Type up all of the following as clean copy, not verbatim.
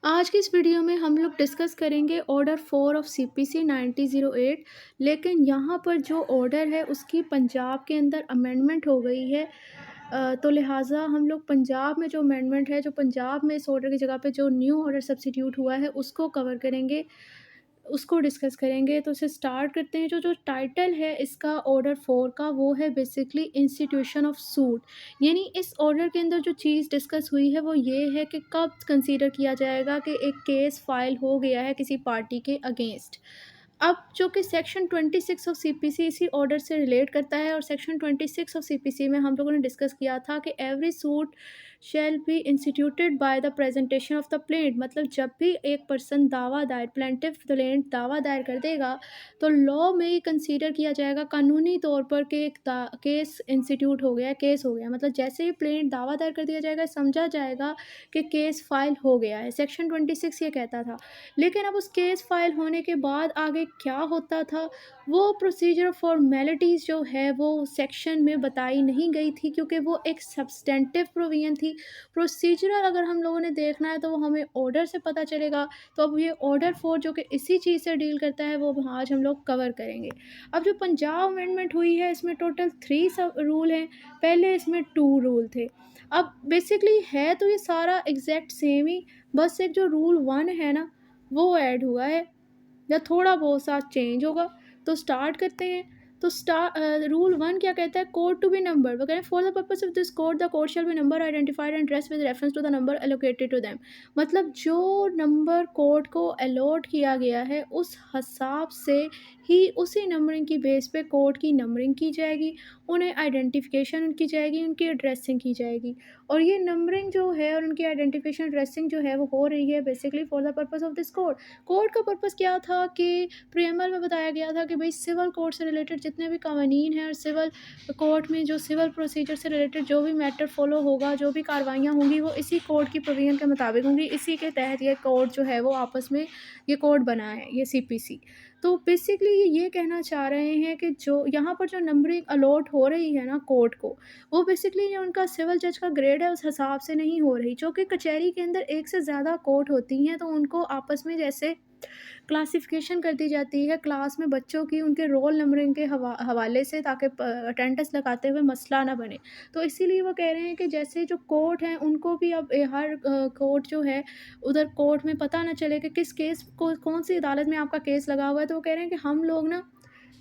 आज की इस वीडियो में हम लोग डिस्कस करेंगे ऑर्डर 4 ऑफ सीपीसी 9008। लेकिन यहाँ पर जो ऑर्डर है उसकी पंजाब के अंदर अमेंडमेंट हो गई है। तो लिहाजा हम लोग पंजाब में जो अमेंडमेंट है, जो पंजाब में इस ऑर्डर की जगह पे जो न्यू ऑर्डर सब्स्टिट्यूट हुआ है उसको कवर करेंगे, उसको डिस्कस करेंगे। तो इसे स्टार्ट करते हैं। जो जो टाइटल है इसका ऑर्डर 4 का, वो है बेसिकली इंस्टीट्यूशन ऑफ सूट। यानी इस ऑर्डर के अंदर जो चीज़ डिस्कस हुई है वो ये है कि कब कंसीडर किया जाएगा कि एक केस फाइल हो गया है किसी पार्टी के अगेंस्ट। अब जो कि सेक्शन 26 ऑफ सीपीसी इसी ऑर्डर से रिलेट करता है, और सेक्शन 26 ऑफ सीपीसी में हम लोगों ने डिस्कस किया था कि every suit shall be instituted by the presentation of the plaint. मतलब जब भी एक पर्सन दावा दायर, प्लेंटिफ प्लेंट दावा दायर कर देगा तो लॉ में ही कंसीडर किया जाएगा कानूनी तौर पर कि एक केस इंस्टीट्यूट हो गया, केस हो गया। मतलब जैसे ही प्लेंट दावा दायर कर दिया जाएगा, समझा जाएगा कि केस फाइल हो गया है। सेक्शन 26 ये कहता था। लेकिन अब उस केस फाइल होने के बाद आगे क्या होता था, वो प्रोसीजर फॉर्मेलिटीज़ जो है वो सेक्शन में बताई नहीं गई थी, क्योंकि वो एक सब्सटेंटिव प्रोविजन थी। प्रोसीजरल अगर हम लोगों ने देखना है तो वो हमें ऑर्डर से पता चलेगा। तो अब ये ऑर्डर 4 जो कि इसी चीज़ से डील करता है वो आज हम लोग कवर करेंगे। अब जो पंजाब अमेंडमेंट हुई है इसमें टोटल 3 सब रूल हैं। पहले इसमें 2 रूल थे। अब बेसिकली है तो ये सारा एग्जैक्ट सेम ही, बस एक जो रूल 1 है ना वो ऐड हुआ है या थोड़ा बहुत सा चेंज होगा। तो स्टार्ट करते हैं। तो रूल 1 क्या कहता है? Code to be number. वो कह रहे हैं for the purpose of this code the code shall be number identified and dress with reference to the number allocated to them. मतलब जो नंबर कोड को अलॉट किया गया है उस हिसाब से ही उसी नंबरिंग की बेस पे कोड की नंबरिंग की जाएगी, उन्हें आइडेंटिफिकेशन की जाएगी, उनकी एड्रेसिंग की जाएगी। और ये नंबरिंग जो है और उनकी आइडेंटिफिकेशन एड्रेसिंग जो है वो हो रही है basically for the purpose of this code. Code का पर्पस क्या था कि प्रीएम्बल में बताया गया था कि भाई सिविल कोड से रिलेटेड जितने भी कवानीन हैं और सिविल कोर्ट में जो सिविल प्रोसीजर से रिलेटेड जो भी मैटर फॉलो होगा, जो भी कार्रवाइयाँ होंगी, वो इसी कोड की प्रोविजन के मुताबिक होंगी। इसी के तहत ये कोड जो है वो आपस में ये कोड बना है, ये सीपीसी। तो बेसिकली ये कहना चाह रहे हैं कि जो यहाँ पर जो नंबरिंग अलॉट हो रही है ना कोर्ट को, वो बेसिकली जो उनका सिविल जज का ग्रेड है उस हिसाब से नहीं हो रही। जो कि कचहरी के अंदर एक से ज़्यादा कोर्ट होती हैं तो उनको आपस में जैसे क्लासिफिकेशन कर दी जाती है क्लास में बच्चों की, उनके रोल नंबरिंग के हवाले से, ताकि अटेंडेंस लगाते हुए मसला ना बने। तो इसीलिए वो कह रहे हैं कि जैसे जो कोर्ट हैं उनको भी अब हर कोर्ट जो है उधर कोर्ट में पता ना चले कि किस केस को कौन सी अदालत में आपका केस लगा हुआ है। तो वो कह रहे हैं कि हम लोग ना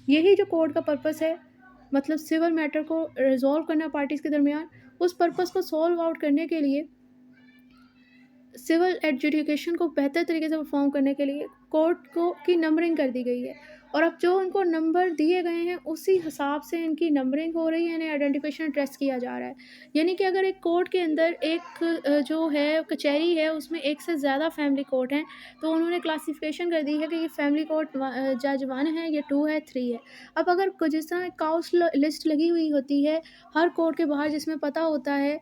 यही जो कोर्ट का पर्पस है, मतलब सिविल मैटर को रिजॉल्व करना पार्टीज़ के दरमियान, उस पर्पस को सॉल्व आउट करने के लिए, सिविल एडजुडिकेशन को बेहतर तरीके से परफॉर्म करने के लिए कोर्ट को की नंबरिंग कर दी गई है। और अब जो उनको नंबर दिए गए हैं उसी हिसाब से इनकी नंबरिंग हो रही है, इन्हें आइडेंटिफिकेशन ट्रेस किया जा रहा है। यानी कि अगर एक कोर्ट के अंदर एक जो है कचहरी है उसमें एक से ज़्यादा फैमिली कोर्ट हैं, तो उन्होंने क्लासिफिकेशन कर दी है कि ये फैमिली कोर्ट जज 1 है, ये 2 है, 3 है। अब अगर जिस तरह काउंस लिस्ट लगी हुई होती है हर कोर्ट के बाहर, जिसमें पता होता है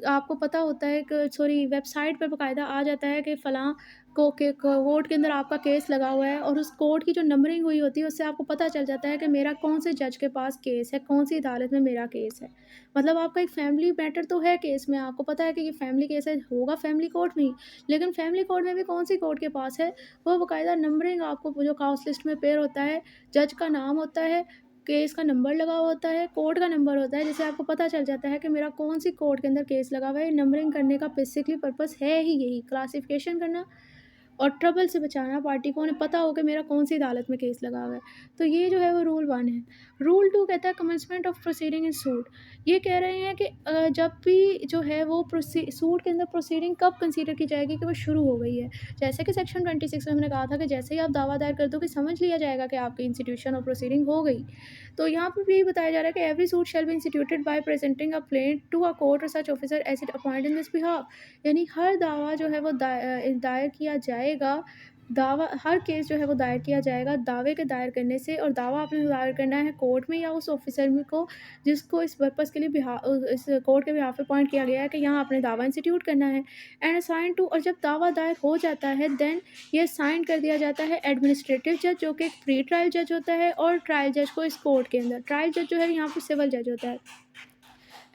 आपको पता होता है कि सॉरी वेबसाइट पे बाकायदा आ जाता है कि फ़लाँ को के कोर्ट के अंदर आपका केस लगा हुआ है, और उस कोर्ट की जो नंबरिंग हुई होती है उससे आपको पता चल जाता है कि मेरा कौन से जज के पास केस है, कौन सी अदालत में मेरा केस है। मतलब आपका एक फैमिली मैटर तो है केस में, आपको पता है कि ये फैमिली केस है, होगा फैमिली कोर्ट में ही। लेकिन फैमिली कोर्ट में भी कौन सी कोर्ट के पास है, वो बाकायदा नंबरिंग आपको जो काउंस लिस्ट में पेयर होता है, जज का नाम होता है, केस का नंबर लगा हुआ होता है, कोर्ट का नंबर होता है, जिससे आपको पता चल जाता है कि मेरा कौन सी कोर्ट के अंदर केस लगा हुआ है। नंबरिंग करने का बेसिकली पर्पस है ही यही, क्लासिफिकेशन करना और ट्रबल से बचाना पार्टी को, उन्हें पता हो कि मेरा कौन सी अदालत में केस लगा हुआ है। तो ये जो है वो रूल 1 है। रूल 2 कहता है commencement of proceeding in suit. ये कह रहे हैं कि जब भी जो है वो सूट के अंदर प्रोसीडिंग कब कंसीडर की जाएगी कि वो शुरू हो गई है। जैसे कि सेक्शन 26 में हमने कहा था कि जैसे ही आप दावा दायर कर दो कि समझ लिया जाएगा कि आपकी इंस्टीट्यूशन और प्रोसीडिंग हो गई। तो यहाँ पर भी बताया जा रहा है कि every suit shall be instituted by presenting a plaint to a court or such officer as it appoint in this behalf. यानी हर दावा जो है वो दायर किया जाएगा, दावा हर केस जो है वो दायर किया जाएगा दावे के दायर करने से, और दावा आपने दायर करना है कोर्ट में या उस ऑफिसर में को जिसको इस पर्पज़ के लिए इस कोर्ट के बिहाफ पे अपॉइंट किया गया है कि यहाँ आपने दावा इंस्टीट्यूट करना है। एंड असाइन टू, और जब दावा दायर हो जाता है देन ये साइन कर दिया जाता है एडमिनिस्ट्रेटिव जज, जो कि एक प्री ट्रायल जज होता है, और ट्रायल जज को इस कोर्ट के अंदर, ट्रायल जज जो है यहाँ पर सिविल जज होता है।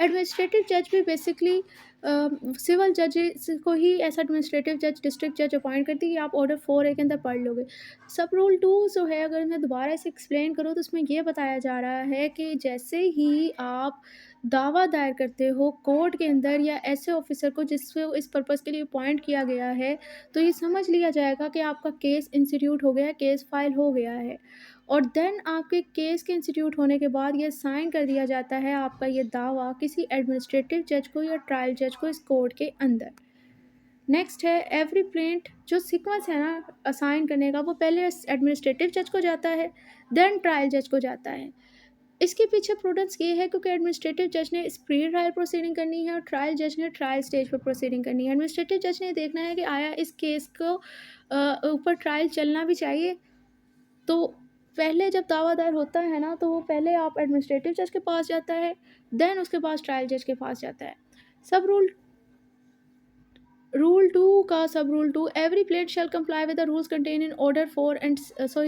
एडमिनिस्ट्रेटिव जज भी बेसिकली सिविल जजेस को ही ऐसा एडमिनिस्ट्रेटिव जज, डिस्ट्रिक्ट जज अपॉइंट करती है कि आप ऑर्डर 4A के अंदर पढ़ लोगे। सब रूल 2 जो है, अगर मैं दोबारा इसे एक्सप्लेन करूँ तो उसमें ये बताया जा रहा है कि जैसे ही आप दावा दायर करते हो कोर्ट के अंदर या ऐसे ऑफिसर को जिसको इस पर्पज़ के लिए अपॉइंट किया गया है, तो ये समझ लिया जाएगा कि आपका केस इंस्टीट्यूट हो गया है, केस फाइल हो गया है। और देन आपके केस के इंस्टीट्यूट होने के बाद ये साइन कर दिया जाता है आपका ये दावा किसी एडमिनिस्ट्रेटिव जज को या ट्रायल जज को इस कोर्ट के अंदर। नेक्स्ट है एवरी प्लेंट, जो सीक्वेंस है ना असाइन करने का, वो पहले एडमिनिस्ट्रेटिव जज को जाता है, देन ट्रायल जज को जाता है। इसके पीछे प्रूडेंस ये है क्योंकि एडमिनिस्ट्रेटिव जज ने इस प्री ट्रायल प्रोसीडिंग करनी है और ट्रायल जज ने ट्रायल स्टेज पर प्रोसीडिंग करनी है। एडमिनिस्ट्रेटिव जज ने देखना है कि आया इस केस को ऊपर ट्रायल चलना भी चाहिए। तो पहले जब दावा दायर होता है ना, तो वो पहले आप एडमिनिस्ट्रेटिव जज के पास जाता है, देन उसके पास ट्रायल जज के पास जाता है। सब रूल 2 का सब rule 2, every plate shell comply with the rules contain in order 4 and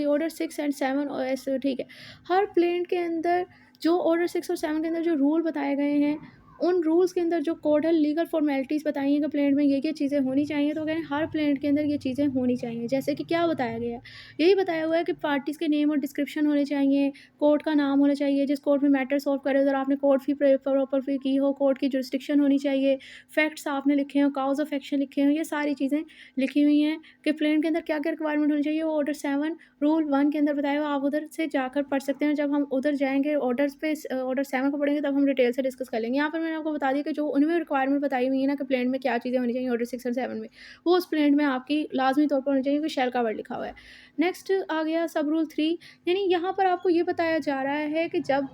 order 6 and 7 और ऐसे, ठीक है। हर प्लेट के अंदर जो ऑर्डर 6 और 7 के अंदर जो रूल बताए गए हैं, उन रूल्स के अंदर जो कोड है, लीगल फॉर्मेलिटीज़ बताई हैं कि प्लेट में ये चीज़ें होनी चाहिए, तो कह रहे हैं हर प्लेट के अंदर ये चीज़ें होनी चाहिए। जैसे कि क्या बताया गया है, यही बताया हुआ है कि पार्टीज़ के नेम और डिस्क्रिप्शन होने चाहिए, कोर्ट का नाम होना चाहिए, जिस कोर्ट में मैटर सॉल्व करे उधर आपने कोर्ट फी प्रॉपर फी की हो, कोर्ट की जुरिस्डिक्शन होनी चाहिए, फैक्ट्स आपने लिखे हों, काउज ऑफ एक्शन लिखे हों, ये सारी चीज़ें लिखी हुई हैं कि प्लेन के अंदर क्या क्या रिक्वायरमेंट होनी चाहिए। वो ऑर्डर 7 रूल 1 के अंदर बताया हुआ, आप उधर से जाकर पढ़ सकते हैं। जब हम उधर जाएंगे ऑर्डर्स पे, ऑर्डर 7 को पढ़ेंगे, तब हम डिटेल से डिस्कस कर लेंगे। यहाँ पर मैंने आपको बता दिया कि जो उनमें रिक्वायरमेंट बताई हुई है ना कि प्लेन में क्या चीज़ें होनी चाहिए ऑर्डर 6 और 7 में, वो उस प्लेन में आपकी लाजमी तौर पर होनी चाहिए, क्योंकि शेल का वर्ड लिखा हुआ है। नेक्स्ट आ गया सब रूल 3, यानी यहाँ पर आपको ये बताया जा रहा है कि जब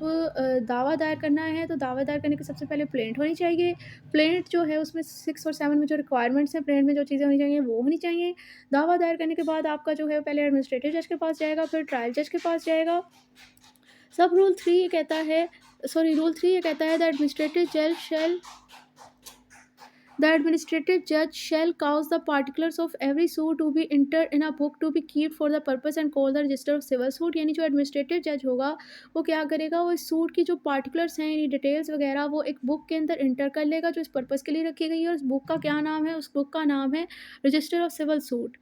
दावा दायर करना है, तो दावा दायर करने के सबसे पहले प्लेंट होनी चाहिए। प्लेंट जो है उसमें 6 और 7 में जो रिक्वायरमेंट्स हैं, प्लेंट में जो चीज़ें होनी चाहिए वो होनी चाहिए। दावा दायर करने के बाद आपका जो है पहले एडमिनिस्ट्रेटिव जज के पास जाएगा, फिर ट्रायल जज के पास जाएगा। सब रूल 3 ये कहता है, रूल 3 ये कहता है The administrative judge shall cause the particulars of every suit to be entered in a book to be kept for the purpose and call the register of civil suit। यानी जो administrative जज होगा वो क्या करेगा, वो इस सूट की जो पार्टिकुलर्स हैं, यानी डिटेल्स वगैरह, वो एक बुक के अंदर इंटर कर लेगा जो इस पर्पज़ के लिए रखी गई है। और उस बुक का क्या नाम है, उस बुक का नाम है रजिस्टर ऑफ सिविल सूट।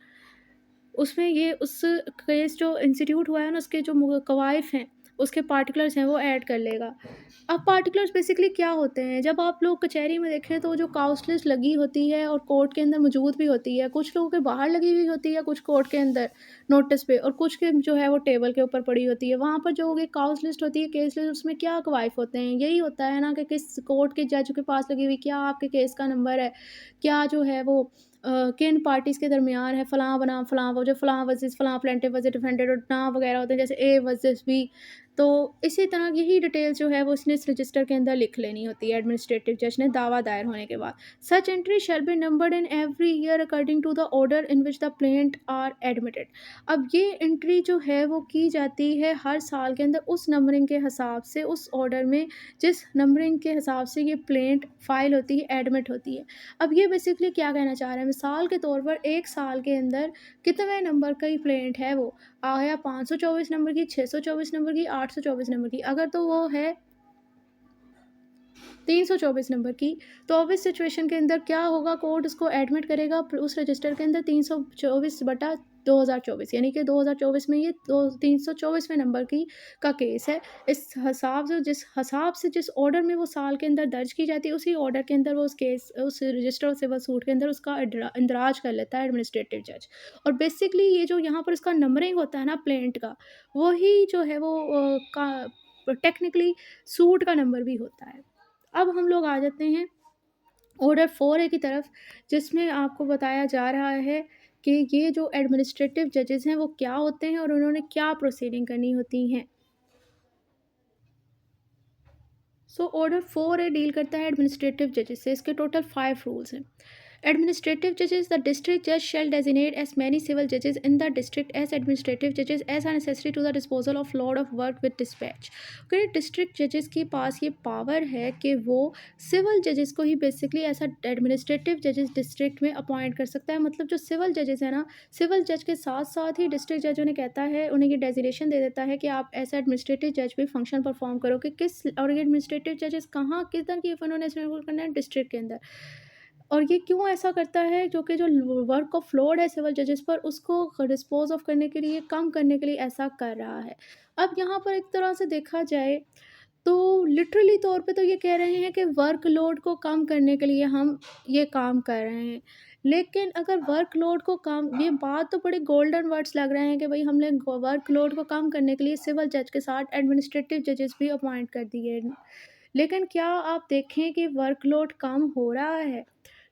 उसमें ये उस केस जो इंस्टीट्यूट हुआ है ना, उसके जो कवायद हैं, उसके पार्टिकुलर्स हैं, वो ऐड कर लेगा। अब पार्टिकुलर्स बेसिकली क्या होते हैं, जब आप लोग कचहरी में देखें तो जो काउंट लिस्ट लगी होती है और कोर्ट के अंदर मौजूद भी होती है, कुछ लोगों के बाहर लगी हुई होती है, कुछ कोर्ट के अंदर नोटिस पे, और कुछ के जो है वो टेबल के ऊपर पड़ी होती है। वहाँ पर जो एक काउंट लिस्ट होती है, केस लिस्ट, उसमें क्या कवायफ होते हैं, यही होता है ना कि किस कोर्ट के जज के पास लगी हुई, क्या आपके केस का नंबर है, क्या जो है वो किन पार्टीज़ के दरमियान है, फ़लाँ बनाम फ़लाँ, वो जो फ़लाँ वर्सेस फ़लाँ, प्लेंटिफ वर्सेस डिफेंडेड और नाम वगैरह होते हैं, जैसे ए वर्सेस बी। तो इसी तरह यही डिटेल्स जो है वो उसने इस रजिस्टर के अंदर लिख लेनी होती है एडमिनिस्ट्रेटिव जज ने दावा दायर होने के बाद। Such entry shall be numbered in every year according to the order in which the plaint are admitted. अब ये एंट्री जो है वो की जाती है हर साल के अंदर उस नंबरिंग के हिसाब से, उस ऑर्डर में जिस नंबरिंग के हिसाब से ये प्लेंट फाइल होती है, एडमिट होती है। अब ये बेसिकली क्या कहना चाह रहे हैं, मिसाल के तौर पर एक साल के अंदर कितने नंबर का ही प्लेंट है, वो आया 524 नंबर की, 624 नंबर की, 824 नंबर की, अगर तो वो है 324 नंबर की, तो अब इस सिचुएशन के अंदर क्या होगा, कोर्ट उसको एडमिट करेगा उस रजिस्टर के अंदर 324/2024, यानी कि 2024 में ये 324वें नंबर की का केस है। इस हिसाब से जिस ऑर्डर में वो साल के अंदर दर्ज की जाती है, उसी ऑर्डर के अंदर वो उस केस, उस रजिस्टर ऑफ सिविल सूट के अंदर उसका इंदराज कर लेता है एडमिनिस्ट्रेटिव जज। और बेसिकली ये जो यहाँ पर इसका नंबरिंग होता है ना प्लेंट का, वही जो है वो टेक्निकली सूट का नंबर भी होता है। अब हम लोग आ जाते हैं ऑर्डर 4A की तरफ, जिसमें आपको बताया जा रहा है कि ये जो एडमिनिस्ट्रेटिव जजेस हैं वो क्या होते हैं और उन्होंने क्या प्रोसीडिंग करनी होती हैं। ऑर्डर 4A डील करता है एडमिनिस्ट्रेटिव जजेस से। इसके टोटल 5 रूल्स हैं। एडमिनिस्ट्रेटिव जजेस, द डिस्ट्रिक्ट जज शैल डेजिग्नेट एज मैनी सिविल जजेस in the district as administrative जजेस as are necessary to the disposal of load of work with dispatch. District जजेस के पास ये पावर है कि वो सिविल जजेस को ही बेसिकली ऐसा एडमिनिस्ट्रेटिव जजेस डिस्ट्रिक्ट में अपॉइंट कर सकता है। मतलब जो सिविल जजेस हैं ना, सिविल जज के साथ साथ ही डिस्ट्रिक्ट जज उन्हें कहता है, उन्हें ये डेजिग्नेशन दे देता है कि आप ऐसा एडमिनिस्ट्रेटिव जज भी फंक्शन परफॉर्म करो, कि किस, और ये एडमिनिस्ट्रेटिव जजेस कहाँ किस तरह की उन्होंने करना है, डिस्ट्रिक्ट के अंदर। और ये क्यों ऐसा करता है, जो कि जो वर्क ऑफ लोड है सिविल जजेस पर उसको डिस्पोज ऑफ करने के लिए, कम करने के लिए ऐसा कर रहा है। अब यहाँ पर एक तरह से देखा जाए तो लिटरली तौर पे तो ये कह रहे हैं कि वर्कलोड को कम करने के लिए हम ये काम कर रहे हैं। लेकिन अगर वर्कलोड को कम, ये बात तो बड़े गोल्डन वर्ड्स लग रहे हैं कि भई हमने वर्कलोड को कम करने के लिए सिविल जज के साथ एडमिनिस्ट्रेटिव जजेस भी अपॉइंट कर दिए। लेकिन क्या आप देखें कि वर्कलोड कम हो रहा है?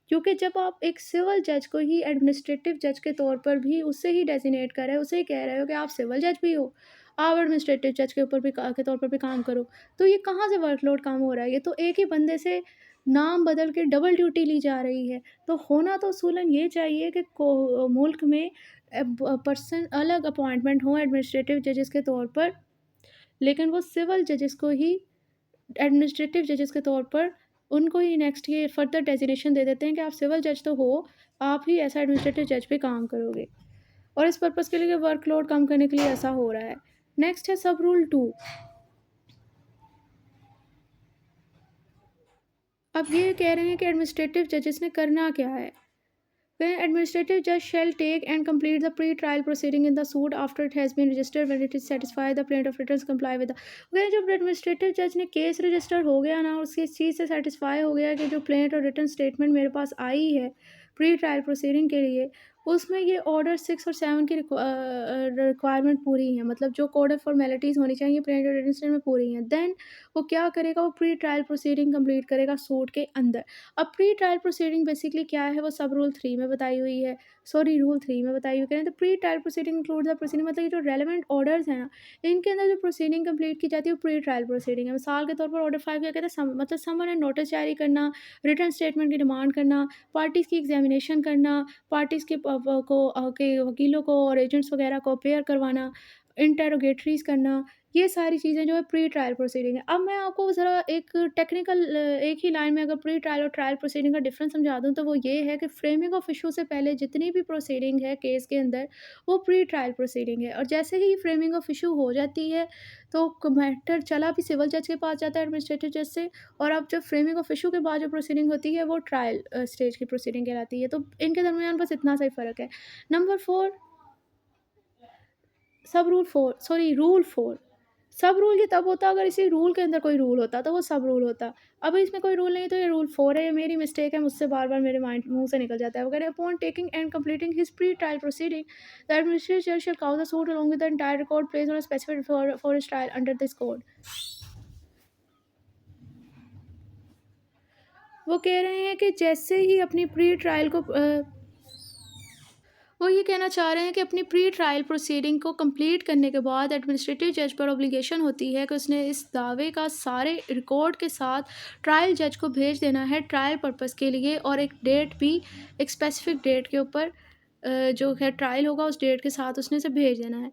क्योंकि जब आप एक सिविल जज को ही एडमिनिस्ट्रेटिव जज के तौर पर भी उससे ही डेज़िग्नेट कर रहे हो, उसे ही कह रहे हो कि आप सिविल जज भी हो, आप एडमिनिस्ट्रेटिव जज के ऊपर भी के तौर पर भी काम करो। तो ये कहाँ से वर्कलोड कम हो रहा है? ये तो एक ही बंदे से नाम बदल के डबल ड्यूटी ली जा रही है। तो होना तो असूलन ये चाहिए कि मुल्क में पर्सन अलग अपॉइंटमेंट हो एडमिनिस्ट्रेटिव जजेस के तौर पर, लेकिन वो सिविल जजेस को ही एडमिनिस्ट्रेटिव जजेस के तौर पर उनको ही नेक्स्ट ये फर्दर डेज़िग्नेशन दे देते हैं कि आप सिविल जज तो हो, आप ही ऐसा एडमिनिस्ट्रेटिव जज पे काम करोगे। और इस पर्पज़ के लिए वर्कलोड कम करने के लिए ऐसा हो रहा है। नेक्स्ट है सब रूल 2। अब ये कह रहे हैं कि एडमिनिस्ट्रेटिव जजेस ने करना क्या है? The administrative judge shall take and complete the pre-trial proceeding in the suit after it has been registered when it is satisfied the plaintiff returns comply with the। अगर जब एडमिनिस्ट्रेटिव जज ने केस रजिस्टर हो गया ना, उसकी इस चीज़ से सेटिस्फाई हो गया कि जो प्लेंट और रिटर्न स्टेटमेंट मेरे पास आई है प्री ट्रायल प्रोसीडिंग के लिए, उसमें ये ऑर्डर 6 और 7 की रिक्वायरमेंट पूरी है, मतलब जो कोड ऑफ फॉर्मेलिटीज़ होनी चाहिए प्लेंट और रिटर्न स्टेटमेंट में पूरी हैं, देन वो क्या करेगा, वो प्री ट्रायल प्रोसीडिंग कंप्लीट करेगा सूट के अंदर। अब प्री ट्रायल प्रोसीडिंग बेसिकली क्या है, वो सब रूल 3 में बताई हुई है, सॉरी रूल 3 में बताई हुई है। तो pre trial proceeding include the proceeding, मतलब ये जो रेलेवेंट ऑर्डर्स हैं ना, इनके अंदर जो प्रोसीडिंग कंप्लीट की जाती है वो प्री ट्रायल प्रोसीडिंग है। मिसाल के तौर पर ऑर्डर 5 क्या कहता है, मतलब समन एंड नोटिस जारी करना, रिटर्न स्टेटमेंट की डिमांड करना, पार्टीज़ की एग्जामिनेशन करना, पार्टीज़ के के वकीलों को और एजेंट्स वगैरह को अपेयर करवाना, इंटेरोगेटरीज करना, ये सारी चीज़ें जो है प्री ट्रायल प्रोसीडिंग है। अब मैं आपको ज़रा एक टेक्निकल एक ही लाइन में अगर प्री ट्रायल और ट्रायल प्रोसीडिंग का डिफरेंस समझा दूँ, तो वो ये है कि फ्रेमिंग ऑफ इशू से पहले जितनी भी प्रोसीडिंग है केस के अंदर, वो प्री ट्रायल प्रोसीडिंग है। और जैसे ही फ्रेमिंग ऑफ इशू हो जाती है तो मैटर चला भी सिविल जज के पास जाता है एडमिनिस्ट्रेटिव जज से, और अब जब फ्रेमिंग ऑफ इशू के बाद जो प्रोसीडिंग होती है वो ट्रायल स्टेज की प्रोसीडिंग कहलाती है। तो इनके दरमियान बस इतना सा ही फ़र्क है। नंबर 4, सब रूल 4, सॉरी रूल 4। सब रूल ये तब होता अगर इसी रूल के अंदर कोई रूल होता, तो वो सब रूल होता। अब इसमें कोई रूल नहीं, तो ये रूल 4 है, ये मेरी मिस्टेक है, मुझसे बार-बार मेरे माइंड मुँह से निकल जाता है। वो कह रहे हैं upon taking and completing his pre trial proceeding, the administrative जज shall cow the suit along with the entire record placed on a specific for his trial under this code. वो कह रहे हैं कि जैसे ही अपनी प्री ट्रायल को वो ये कहना चाह रहे हैं कि अपनी प्री ट्रायल प्रोसीडिंग को कंप्लीट करने के बाद एडमिनिस्ट्रेटिव जज पर ऑब्लिगेशन होती है कि उसने इस दावे का सारे रिकॉर्ड के साथ ट्रायल जज को भेज देना है ट्रायल पर्पस के लिए, और एक डेट भी, एक स्पेसिफिक डेट के ऊपर जो है ट्रायल होगा उस डेट के साथ उसने इसे भेज देना है।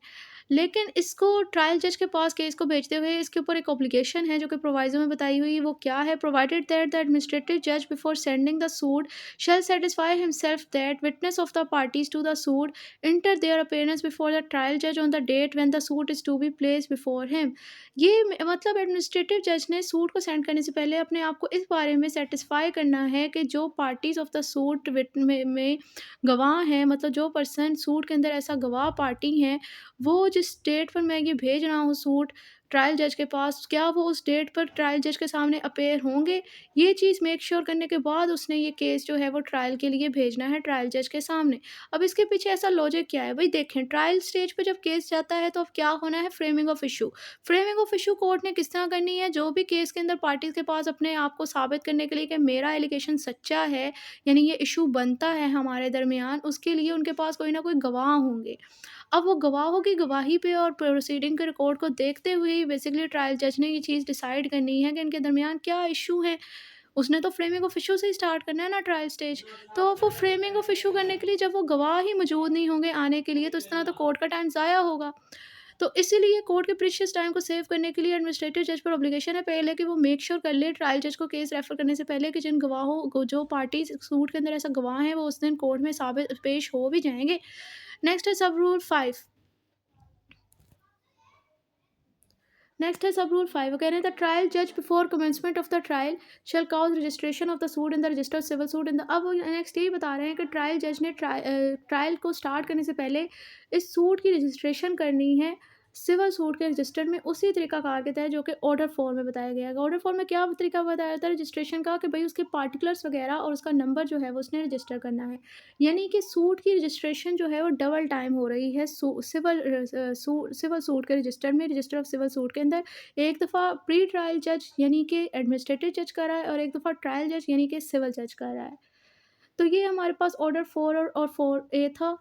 लेकिन इसको ट्रायल जज के पास केस को भेजते हुए इसके ऊपर एक ऑब्लिगेशन है जो कि प्रोवाइजो में बताई हुई है। वो क्या है, प्रोवाइडेड दैट द एडमिनिस्ट्रेटिव जज before sending the suit shall satisfy himself that witness of the parties to the suit enter their appearance before the trial judge on the date when the suit is to be placed before him। ये मतलब administrative जज ने suit को send करने से पहले अपने आप को इस बारे में सेटिस्फाई करना है कि जो पार्टीज ऑफ द सूट में गवाह हैं, मतलब जो पर्सन सूट के अंदर ऐसा गवाह पार्टी हैं, वो जिस डेट पर मैं ये भेज रहा हूँ सूट ट्रायल जज के पास, क्या वो उस डेट पर ट्रायल जज के सामने अपेयर होंगे। ये चीज़ मेक श्योर करने के बाद उसने ये केस जो है वो ट्रायल के लिए भेजना है ट्रायल जज के सामने। अब इसके पीछे ऐसा लॉजिक क्या है, भाई देखें ट्रायल स्टेज पे जब केस जाता है तो अब क्या होना है, framing of issue. Framing of issue court ने किस तरह करनी है, जो भी केस के अंदर पार्टीज के पास अपने आप को साबित करने के लिए कि मेरा एलिगेशन सच्चा है, यानी ये इशू बनता है हमारे दरमियान, उसके लिए उनके पास कोई ना कोई गवाह होंगे। अब वो गवाहों की गवाही पे और प्रोसीडिंग के रिकॉर्ड को देखते हुए ही बेसिकली ट्रायल जज ने ये चीज़ डिसाइड करनी है कि इनके दरमियान क्या इशू है। उसने तो फ्रेमिंग ऑफ इशू से ही स्टार्ट करना है ना ट्रायल स्टेज। तो अब वो फ्रेमिंग ऑफ इशू करने के लिए जब वो गवाह ही मौजूद नहीं होंगे आने के लिए, तो इस तरह तो कोर्ट का टाइम ज़ाया होगा। तो इसीलिए कोर्ट के प्रीशियस टाइम को सेव करने के लिए एडमिनिस्ट्रेटिव जज पर ऑब्लिगेशन है पहले कि वो मेक श्योर कर ले ट्रायल जज को केस रेफर करने से पहले कि जिन गवाहों को, जो पार्टीज सूट के अंदर ऐसा गवाह हैं, वो उस दिन कोर्ट में साबित पेश हो भी जाएंगे। नेक्स्ट है सब रूल 5। नेक्स्ट है सब रूल 5, वो कह रहे हैं द ट्रायल जज before commencement of the trial shall cause registration of the suit in the register civil suit in the. अब वो नेक्स्ट यही बता रहे हैं कि ट्रायल जज ने ट्रायल को स्टार्ट करने से पहले इस सूट की रजिस्ट्रेशन करनी है सिविल सूट के रजिस्टर में उसी तरीकाकार के तहत जो कि ऑर्डर फॉर्म में बताया गया है। ऑर्डर फॉर्म में क्या तरीका बताया था रजिस्ट्रेशन का कि भाई उसके पार्टिकुलर्स वगैरह और उसका नंबर जो है वो उसने रजिस्टर करना है। यानी कि सूट की रजिस्ट्रेशन जो है वो डबल टाइम हो रही है सिविल सूट के रजिस्टर में, रजिस्टर ऑफ सिविल सूट के अंदर। एक दफ़ा प्री ट्रायल जज यानी कि एडमिनिस्ट्रेटिव जज कर रहा है और एक दफ़ा ट्रायल जज यानी कि सिविल जज कर रहा है। तो ये हमारे पास ऑर्डर 4 और 4A था।